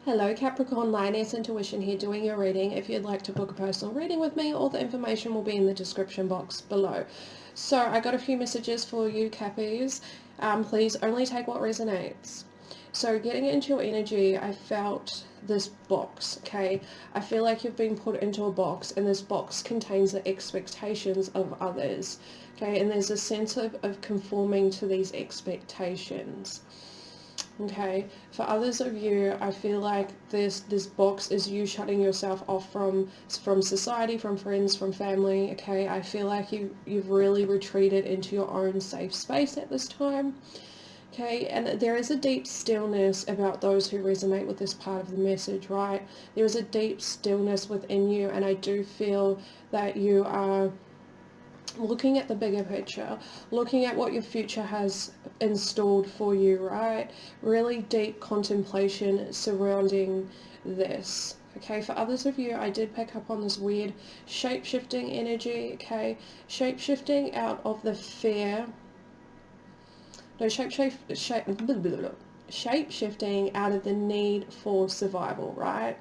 Hello Capricorn, Lioness Intuition here doing your reading. If you'd like to book a personal reading with me, all the information will be in the description box below. So I got a few messages for you Cappies. Please only take what resonates. So getting into your energy, I felt this box, okay? I feel like you've been put into a box and this box contains the expectations of others, okay? And there's a sense of conforming to these expectations. Okay, for others of you, I feel like this box is you shutting yourself off from society, from friends, from family. Okay, I feel like you've really retreated into your own safe space at this time. Okay, and there is a deep stillness about those who resonate with this part of the message, right? There is a deep stillness within you, and I do feel that you are looking at the bigger picture, looking at what your future has installed for you, right? Really deep contemplation surrounding this. Okay, for others of you, I did pick up on this weird shape-shifting energy, okay? Shape-shifting out of the fear. No, shape-shifting out of the need for survival, right?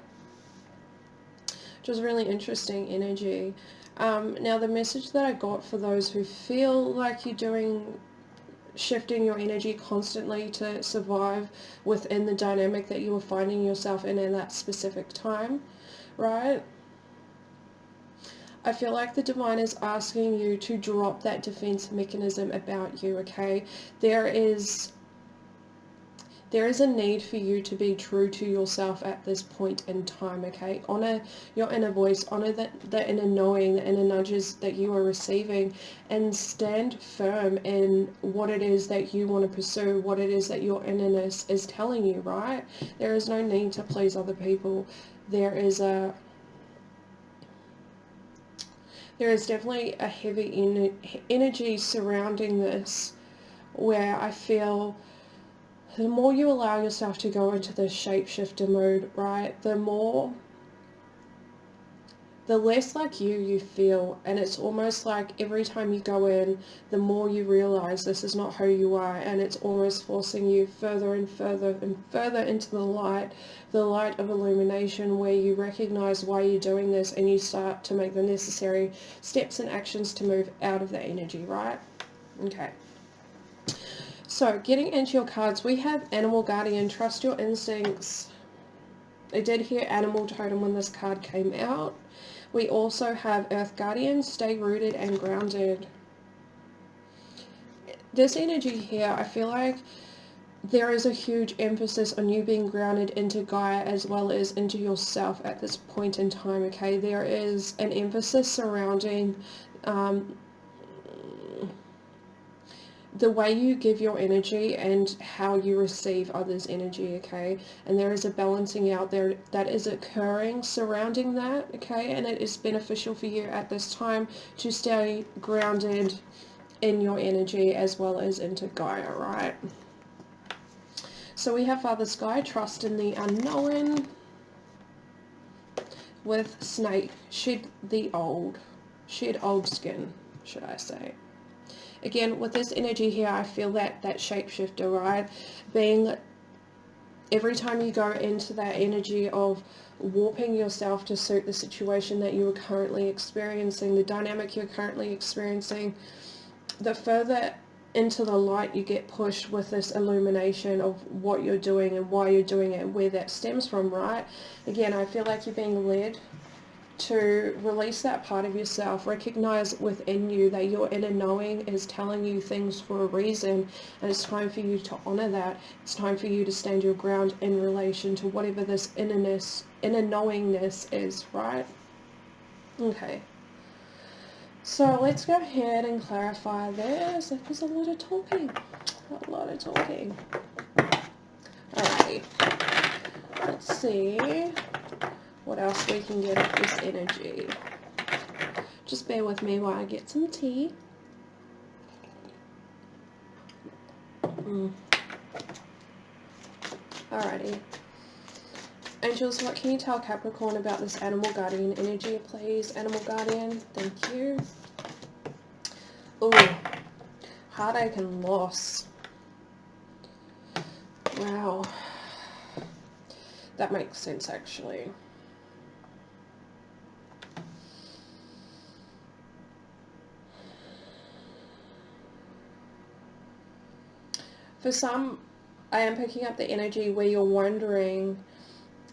Which was really interesting energy. Now the message that I got for those who feel like you're shifting your energy constantly to survive within the dynamic that you are finding yourself in that specific time, right? I feel like the divine is asking you to drop that defense mechanism about you, okay? There is a need for you to be true to yourself at this point in time, okay? Honor your inner voice, honor the inner knowing, the inner nudges that you are receiving, and stand firm in what it is that you want to pursue, what it is that your innerness is telling you, right? There is no need to please other people. There is definitely a heavy energy surrounding this, where I feel the more you allow yourself to go into this shapeshifter mode, right, the less like you feel. And it's almost like every time you go in, the more you realize this is not who you are, and it's almost forcing you further and further and further into the light of illumination, where you recognize why you're doing this and you start to make the necessary steps and actions to move out of that energy, right? Okay. So, getting into your cards, we have Animal Guardian, trust your instincts. I did hear Animal Totem when this card came out. We also have Earth Guardian, stay rooted and grounded. This energy here, I feel like there is a huge emphasis on you being grounded into Gaia as well as into yourself at this point in time, okay? There is an emphasis surrounding the way you give your energy and how you receive others' energy, okay? And there is a balancing out there that is occurring surrounding that, okay? And it is beneficial for you at this time to stay grounded in your energy as well as into Gaia, right? So we have Father Sky, trust in the unknown. With Snake, shed old skin, should I say. Again, with this energy here, I feel that shapeshifter, right? Being, every time you go into that energy of warping yourself to suit the situation that you are currently experiencing, the dynamic you're currently experiencing, the further into the light you get pushed with this illumination of what you're doing and why you're doing it and where that stems from, right? Again, I feel like you're being led to release that part of yourself, recognize within you that your inner knowing is telling you things for a reason, and it's time for you to honor that. It's time for you to stand your ground in relation to whatever this inner knowingness is, right? Okay. So let's go ahead and clarify this. There's a lot of talking. Alrighty. Let's see what else we can get of this energy. Just bear with me while I get some tea. Alrighty. Angels, what can you tell Capricorn about this Animal Guardian energy, please? Animal Guardian, thank you. Ooh, heartache and loss. Wow. That makes sense, actually. For some, I am picking up the energy where you're wondering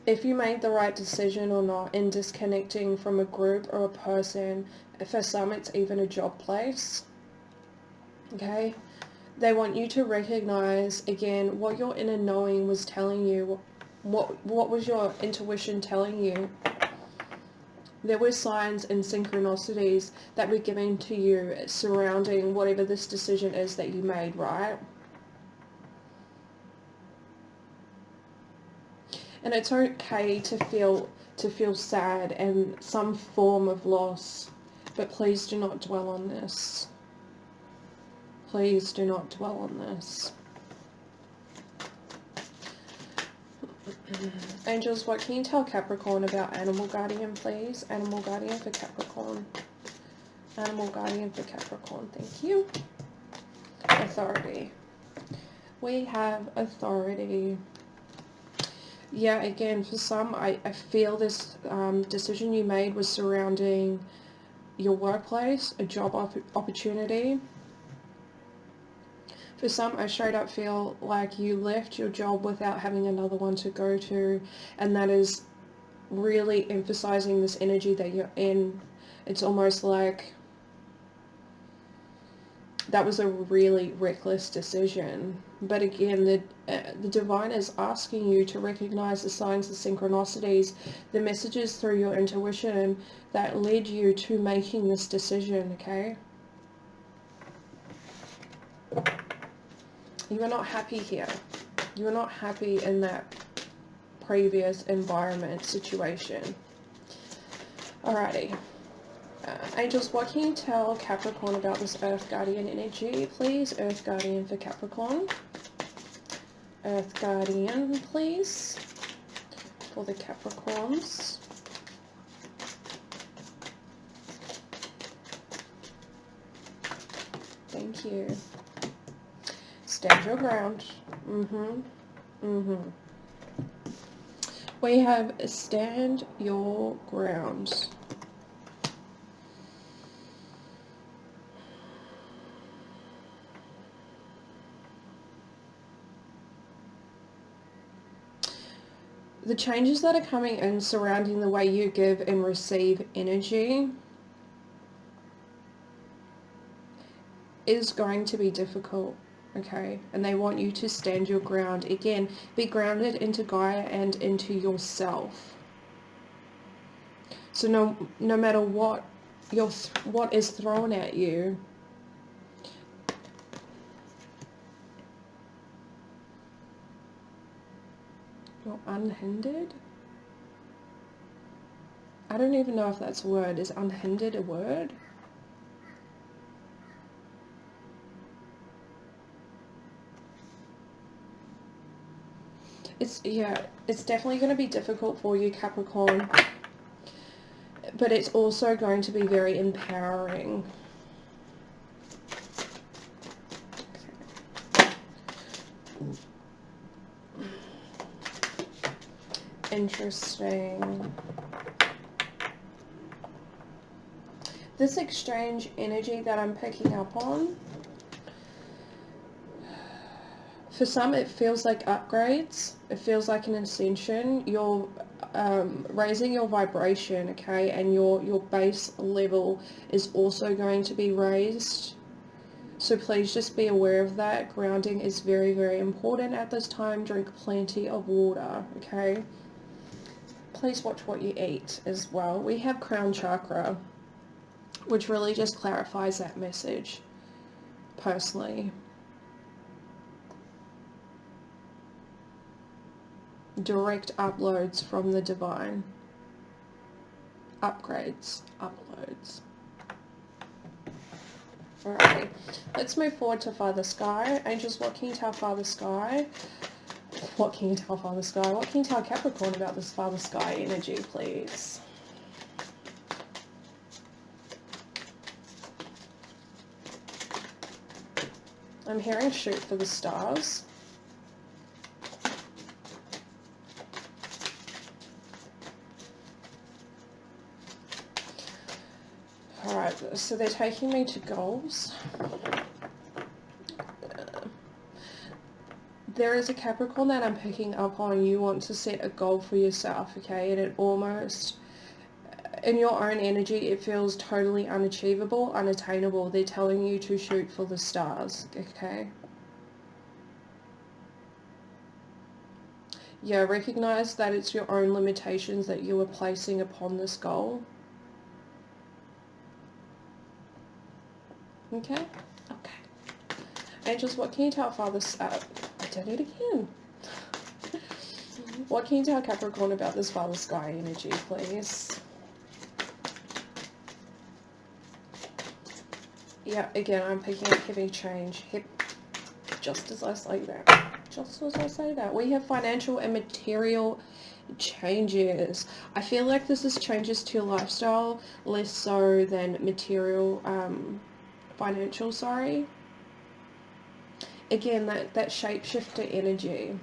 if you made the right decision or not in disconnecting from a group or a person. For some, it's even a job place. Okay? They want you to recognize, again, what your inner knowing was telling you. What was your intuition telling you? There were signs and synchronicities that were given to you surrounding whatever this decision is that you made, right? And it's okay to feel sad and some form of loss, but please do not dwell on this. Please do not dwell on this. Angels, what can you tell Capricorn about Animal Guardian, please? Animal Guardian for Capricorn. Animal Guardian for Capricorn, thank you. Authority. We have authority. Yeah, again, for some, I feel this decision you made was surrounding your workplace, a job opportunity. For some, I straight up feel like you left your job without having another one to go to, and that is really emphasizing this energy that you're in. It's almost like that was a really reckless decision. But again, the divine is asking you to recognize the signs, the synchronicities, the messages through your intuition that led you to making this decision, okay? You are not happy here. You are not happy in that previous environment, situation. Alrighty. Angels, what can you tell Capricorn about this Earth Guardian energy, please? Earth Guardian for Capricorn. Earth Guardian, please, for the Capricorns. Thank you. Stand your ground. We have stand your ground. The changes that are coming in surrounding the way you give and receive energy is going to be difficult, okay? And they want you to stand your ground. Again, be grounded into Gaia and into yourself. So no matter what what is thrown at you, you're unhindered. I don't even know if that's a word. Is unhindered a word? It's definitely going to be difficult for you, Capricorn. But it's also going to be very empowering. Interesting. This exchange energy that I'm picking up on, for some it feels like upgrades. It feels like an ascension. You're raising your vibration, okay, and your base level is also going to be raised. So please just be aware of that. Grounding is very, very important at this time. Drink plenty of water, okay? Please watch what you eat as well. We have crown chakra, which really just clarifies that message, personally. Direct uploads from the divine. Upgrades, uploads. Alrighty, let's move forward to Father Sky. Angels, what can you tell Father Sky? What can you tell Father Sky? What can you tell Capricorn about this Father Sky energy, please? I'm hearing shoot for the stars. Alright, so they're taking me to goals. There is a Capricorn that I'm picking up on. You want to set a goal for yourself, okay? And it almost, in your own energy, it feels totally unachievable, unattainable. They're telling you to shoot for the stars, okay? Yeah, recognize that it's your own limitations that you are placing upon this goal. Okay? Okay. Angels, what can you tell Father... I did it again. What can you tell Capricorn about this Father Sky energy, please? Yeah, again, I'm picking up heavy change. Just as I say that. Just as I say that. We have financial and material changes. I feel like this is changes to your lifestyle, less so than material, financial, sorry. Again, that shapeshifter energy.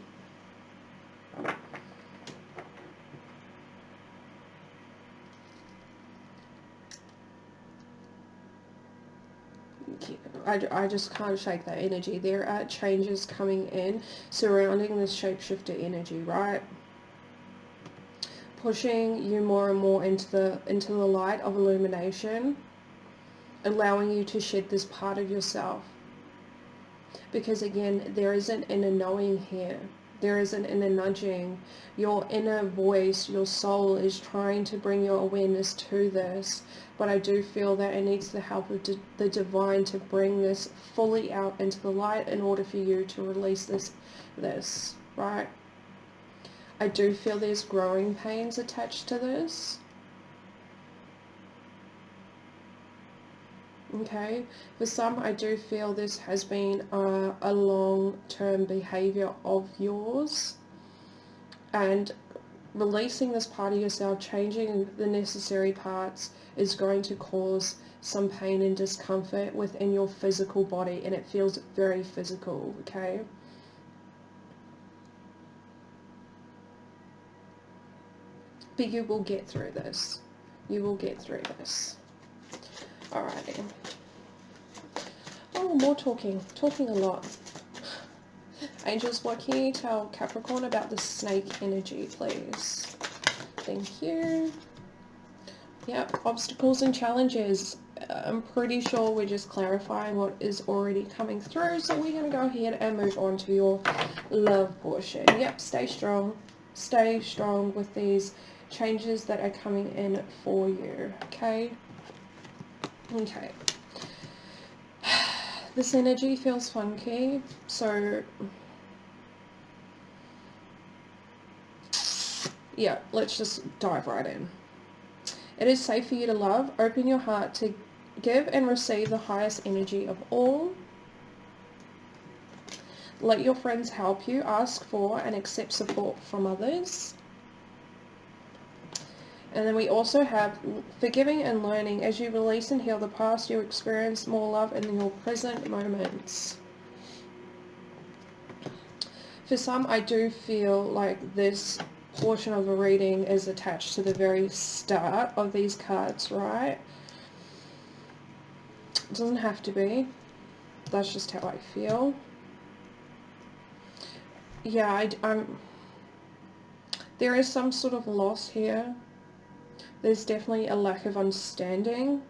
I just can't shake that energy. There are changes coming in surrounding this shapeshifter energy, right? Pushing you more and more into the light of illumination, allowing you to shed this part of yourself. Because again, there is an inner knowing here. There is an inner nudging. Your inner voice, your soul is trying to bring your awareness to this. But I do feel that it needs the help of the divine to bring this fully out into the light in order for you to release this, right? I do feel there's growing pains attached to this. Okay, for some I do feel this has been a long-term behavior of yours, and releasing this part of yourself, changing the necessary parts, is going to cause some pain and discomfort within your physical body, and it feels very physical, okay? But you will get through this. You will get through this. Alrighty. Oh, more talking. Talking a lot. Angels, what can you tell Capricorn about the snake energy, please? Thank you. Yep, obstacles and challenges. I'm pretty sure we're just clarifying what is already coming through, so we're going to go ahead and move on to your love portion. Yep, stay strong. Stay strong with these changes that are coming in for you, okay? Okay. This energy feels funky, so yeah, let's just dive right in. It is safe for you to love. Open your heart to give and receive the highest energy of all. Let your friends help you. Ask for and accept support from others. And then we also have forgiving and learning. As you release and heal the past, you experience more love in your present moments. For some, I do feel like this portion of a reading is attached to the very start of these cards, right? It doesn't have to be. That's just how I feel. Yeah, there is some sort of loss here. There's definitely a lack of understanding,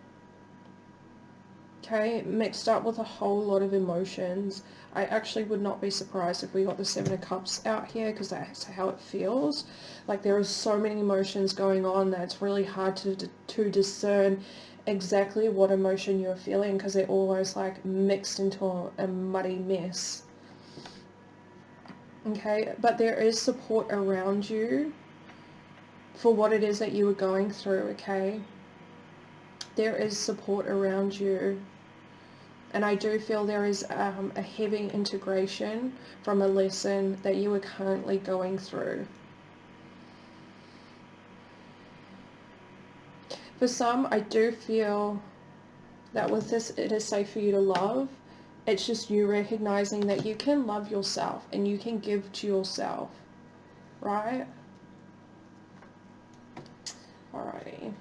okay, mixed up with a whole lot of emotions. I actually would not be surprised if we got the Seven of Cups out here, because that's how it feels. Like there are so many emotions going on that it's really hard to discern exactly what emotion you're feeling, because they're almost like mixed into a muddy mess. Okay, but there is support around you for what it is that you were going through, okay? There is support around you. And I do feel there is a heavy integration from a lesson that you are currently going through. For some, I do feel that with this, it is safe for you to love. It's just you recognizing that you can love yourself and you can give to yourself, right? Alrighty.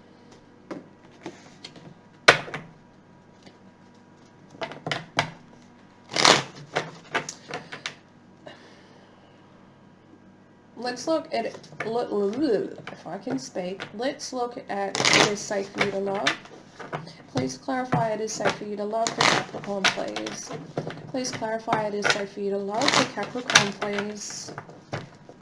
let's look at it. If I can speak, let's look at it is safe for you to love. Please clarify it is safe for you to love for Capricorn, please. Please clarify it is safe for you to love for Capricorn, please.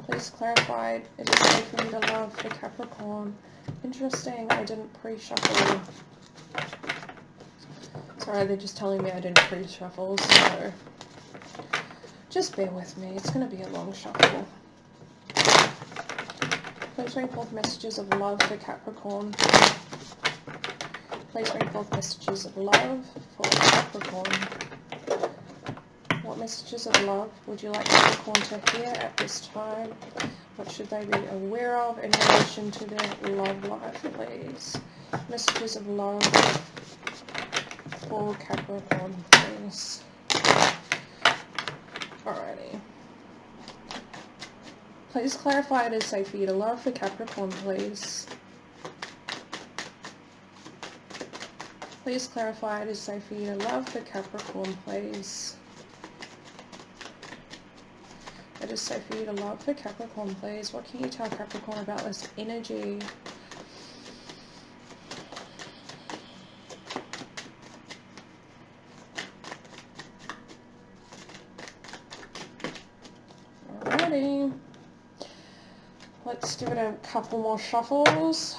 Please clarify it is safe for you to love for Capricorn. Interesting, I didn't pre-shuffle. Sorry, they're just telling me I didn't pre-shuffle, so just bear with me. It's going to be a long shuffle. Please bring forth messages of love for Capricorn. Please bring forth messages of love for Capricorn. What messages of love would you like Capricorn to hear at this time? What should they be aware of in relation to their love life, please? Messages of love for Capricorn, please. Alrighty. Please clarify it is safe for you to love for Capricorn, please. Please clarify it is safe for you to love for Capricorn, please. It is safe for you to love for Capricorn, please. What can you tell Capricorn about this energy? Alrighty. Let's give it a couple more shuffles.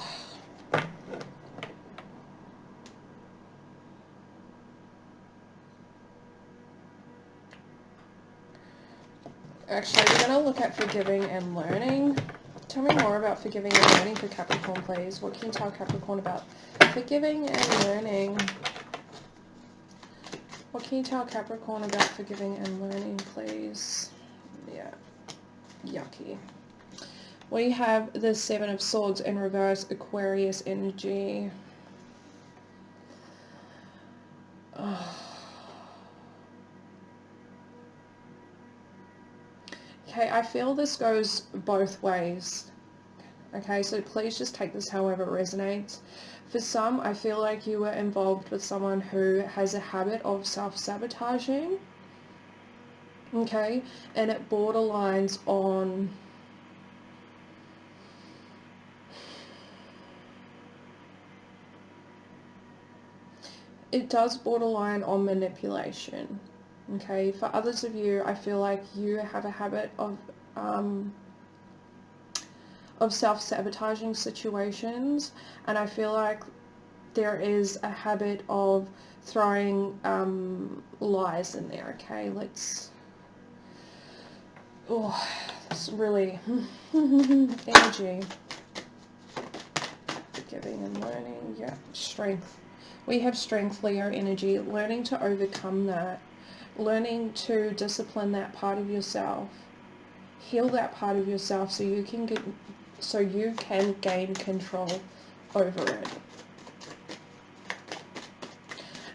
Actually, we're going to look at forgiving and learning. Tell me more about forgiving and learning for Capricorn, please. What can you tell Capricorn about forgiving and learning? What can you tell Capricorn about forgiving and learning, please? Yeah, yucky. We have the Seven of Swords in reverse, Aquarius energy. Okay, I feel this goes both ways. Okay, so please just take this however it resonates. For some, I feel like you were involved with someone who has a habit of self-sabotaging. Okay, and it borderlines on it does borderline on manipulation. Okay, for others of you, I feel like you have a habit of self-sabotaging situations, and I feel like there is a habit of throwing lies in there. Okay, let's... Oh, it's really energy. Giving and learning. Yeah, strength. We have strength, Leo energy. Learning to overcome that. Learning to discipline that part of yourself. Heal that part of yourself so you can gain control over it.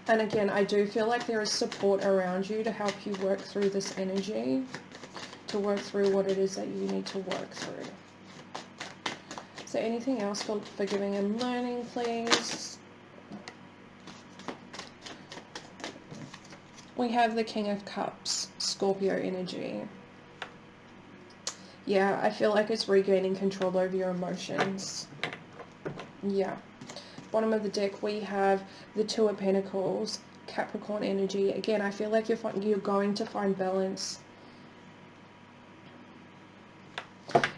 And again, I do feel like there is support around you to help you work through this energy, to work through what it is that you need to work through. Is there anything else for forgiving and learning, please? We have the King of Cups, Scorpio energy. Yeah, I feel like it's regaining control over your emotions. Yeah. Bottom of the deck, we have the Two of Pentacles, Capricorn energy. Again, I feel like you're going to find balance.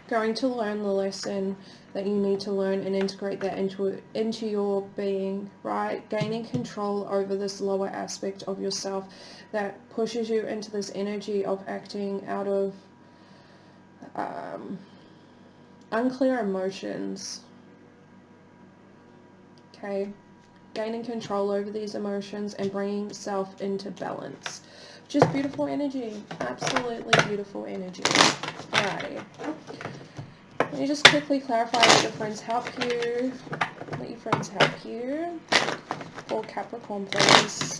Going to learn the lesson that you need to learn and integrate that into your being, right? Gaining control over this lower aspect of yourself that pushes you into this energy of acting out of unclear emotions. Okay, gaining control over these emotions and bringing self into balance. Just beautiful energy, absolutely beautiful energy. Alrighty. Let me just quickly clarify, let your friends help you. Let your friends help you. For Capricorn, please.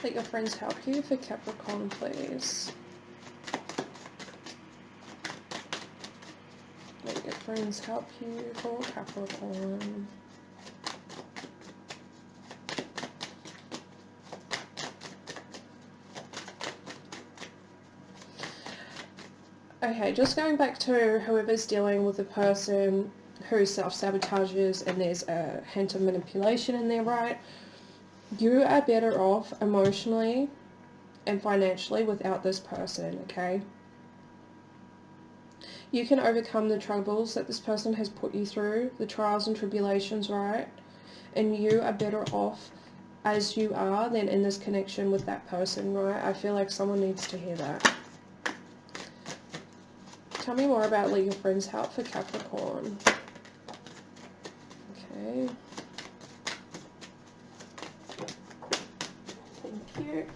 Let your friends help you for Capricorn, please. Let your friends help you for Capricorn. Okay, just going back to whoever's dealing with a person who self-sabotages, and there's a hint of manipulation in there, right? You are better off emotionally and financially without this person, okay? You can overcome the troubles that this person has put you through, the trials and tribulations, right? And you are better off as you are than in this connection with that person, right? I feel like someone needs to hear that. Tell me more about Legal Friends Help for Capricorn. Okay. Thank you.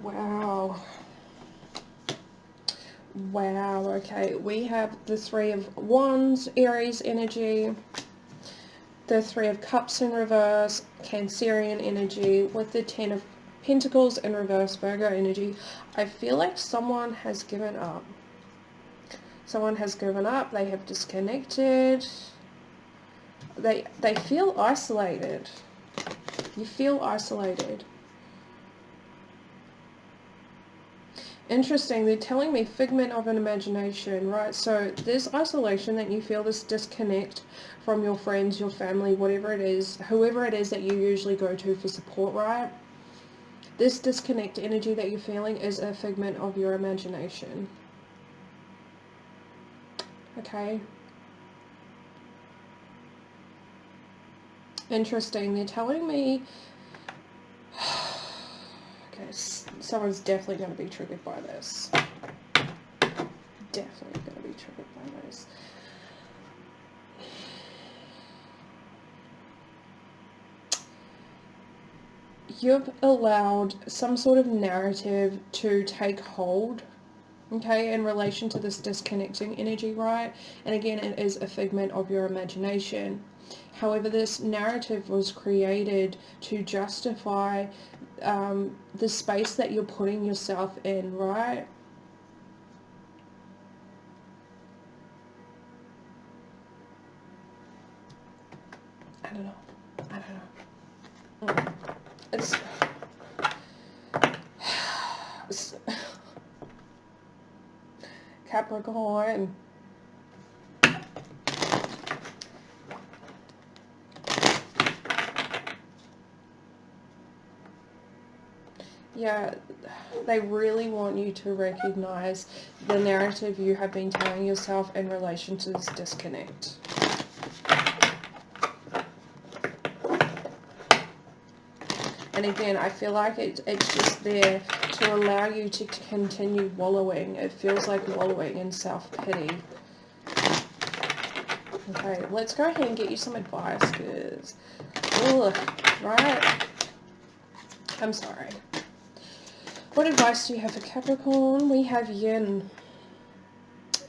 Wow. Wow, okay. We have the Three of Wands, Aries energy. The Three of Cups in reverse, Cancerian energy, with the Ten of Pentacles in reverse, Virgo energy. I feel like someone has given up. Someone has given up. They have disconnected. They feel isolated. You feel isolated. Interesting. They're telling me figment of an imagination, right? So this isolation that you feel, this disconnect from your friends, your family, whatever it is, whoever it is that you usually go to for support, right? This disconnect energy that you're feeling is a figment of your imagination. Okay. Interesting. They're telling me... Okay, someone's definitely going to be triggered by this. Definitely going to be triggered by this. You've allowed some sort of narrative to take hold, okay, in relation to this disconnecting energy, right? And again, it is a figment of your imagination. However, this narrative was created to justify the space that you're putting yourself in, right? I don't know. It's Capricorn. Yeah, they really want you to recognize the narrative you have been telling yourself in relation to this disconnect. And again, I feel like it's just there to allow you to continue wallowing. It feels like wallowing in self-pity. Okay, let's go ahead and get you some advice, because, right? I'm sorry. What advice do you have for Capricorn? We have Yin.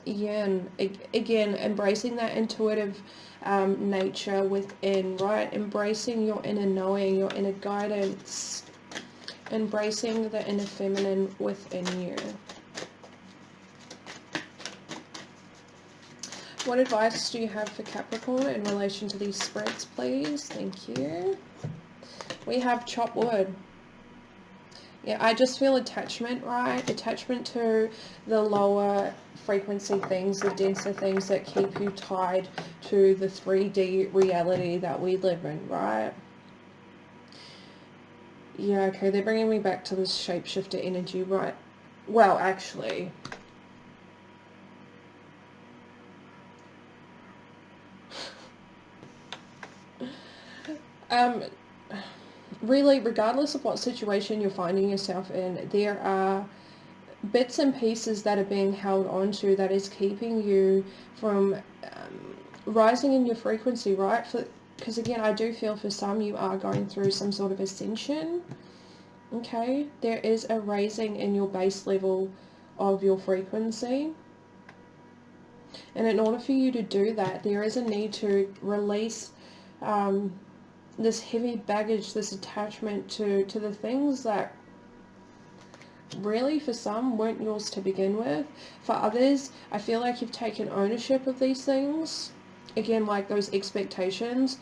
Yin. Again, embracing that intuitive nature within, right? Embracing your inner knowing, your inner guidance. Embracing the inner feminine within you. What advice do you have for Capricorn in relation to these spreads, please? Thank you. We have chop wood. Yeah, I just feel attachment, right? Attachment to the lower frequency things, the denser things that keep you tied to the 3D reality that we live in, right? Yeah, okay, they're bringing me back to this shapeshifter energy, right? Well, actually... really, regardless of what situation you're finding yourself in, there are bits and pieces that are being held onto that is keeping you from rising in your frequency, right? Because again, I do feel for some you are going through some sort of ascension, okay? There is a raising in your base level of your frequency. And in order for you to do that, there is a need to release this heavy baggage, this attachment to the things that really for some weren't yours to begin with. For others, I feel like you've taken ownership of these things. again, like those expectations,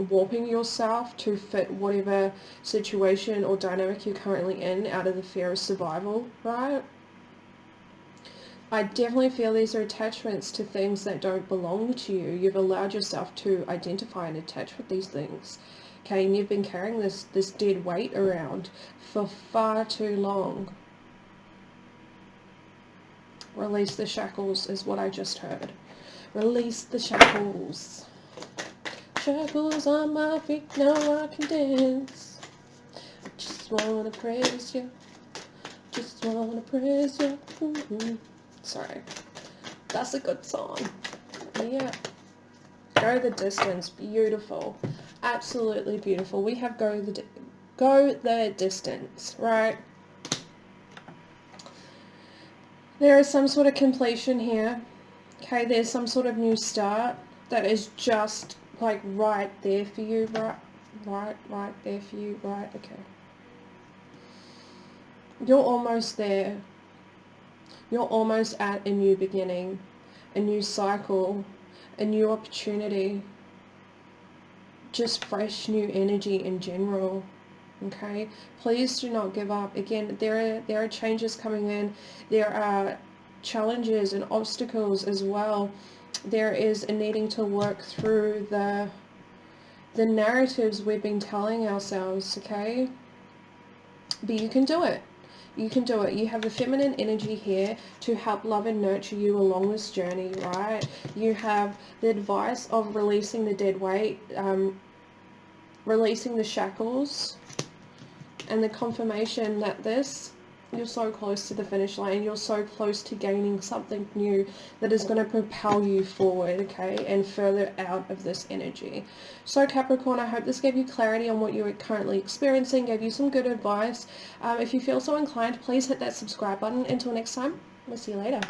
warping yourself to fit whatever situation or dynamic you're currently in out of the fear of survival, right? I definitely feel these are attachments to things that don't belong to you. You've allowed yourself to identify and attach with these things. Okay, and you've been carrying this dead weight around for far too long. Release the shackles is what I just heard. Release the shackles. Shackles on my feet, now I can dance. I just wanna praise you. Just wanna praise you. Mm-hmm. Sorry. That's a good song. Yeah. Go the distance. Beautiful. Absolutely beautiful. We have go the distance, right? There is some sort of completion here. Okay, there's some sort of new start that is just like right there for you, right there for you, right, okay. You're almost there. You're almost at a new beginning, a new cycle, a new opportunity, just fresh new energy in general. Okay, please do not give up. Again, there are changes coming in. There are challenges and obstacles as well. There is a needing to work through the narratives we've been telling ourselves, okay? But you can do it. You can do it. You have the feminine energy here to help love and nurture you along this journey, right? You have the advice of releasing the dead weight, releasing the shackles, and the confirmation that you're so close to the finish line. You're so close to gaining something new that is going to propel you forward, okay, and further out of this energy. So Capricorn, I hope this gave you clarity on what you're currently experiencing, gave you some good advice. If you feel so inclined, please hit that subscribe button. Until next time, we'll see you later.